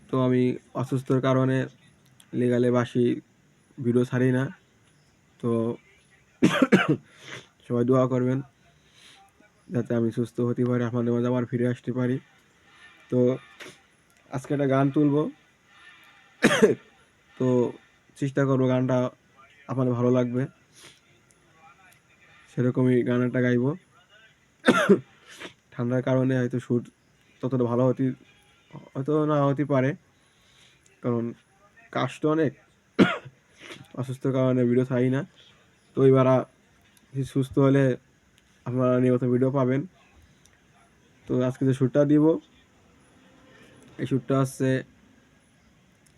তো আমি অসুস্থর কারণে লিগালে বাসি ভিডিও ছাড়ি না। তো সবাই দোয়া করবেন যাতে আমি সুস্থ হতে পারি, আপনাদের মাঝে আবার ফিরে আসতে পারি। তো আজকে একটা গান তুলবো, তো চেষ্টা করবো গানটা আপনাদের ভালো লাগবে, সেরকমই গান একটা গাইবো। ঠান্ডার কারণে হয়তো শ্যুট ততটা ভালো হয়তো না হতে পারে, কারণ কাশটা অনেক, অসুস্থর কারণে ভিডিও ছাড়ি না। তো এবার সুস্থ হলে আপনারা নিয়মিত ভিডিও পাবেন। তো আজকে যে শ্যুটটা দিব, এই শ্যুটটা হচ্ছে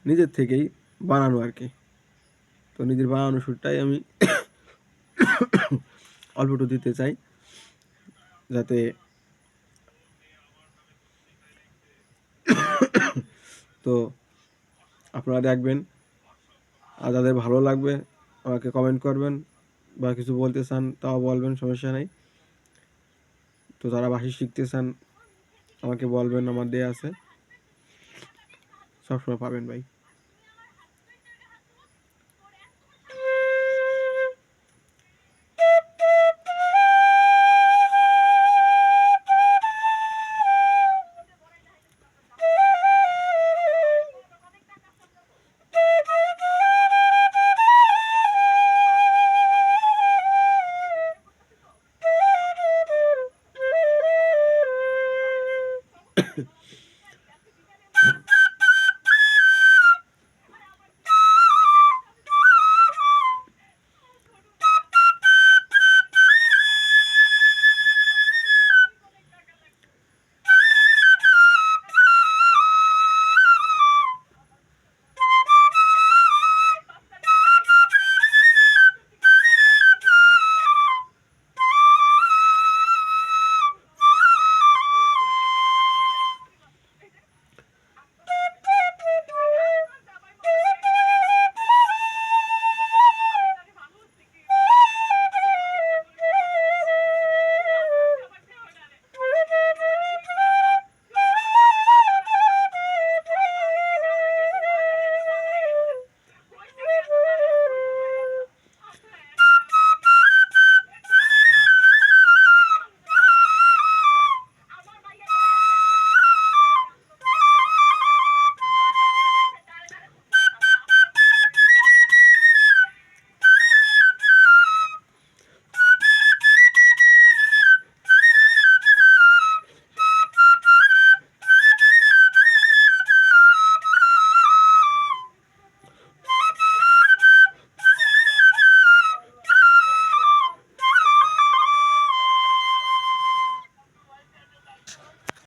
নিজের থেকেই বানানো আর কি। তো নিজের বানানো শ্যুটটাই আমি অল্প একটু দিতে চাই, যাতে তো আপনারা দেখবেন, আর যাদের ভালো লাগবে আমাকে কমেন্ট করবেন, বা কিছু বলতে চান তাও বলবেন, সমস্যা নেই। তো যারা বাঁশি শিখতে চান আমাকে বলবেন, আমার দেয়া আছে, সবসময় পাবেন ভাই।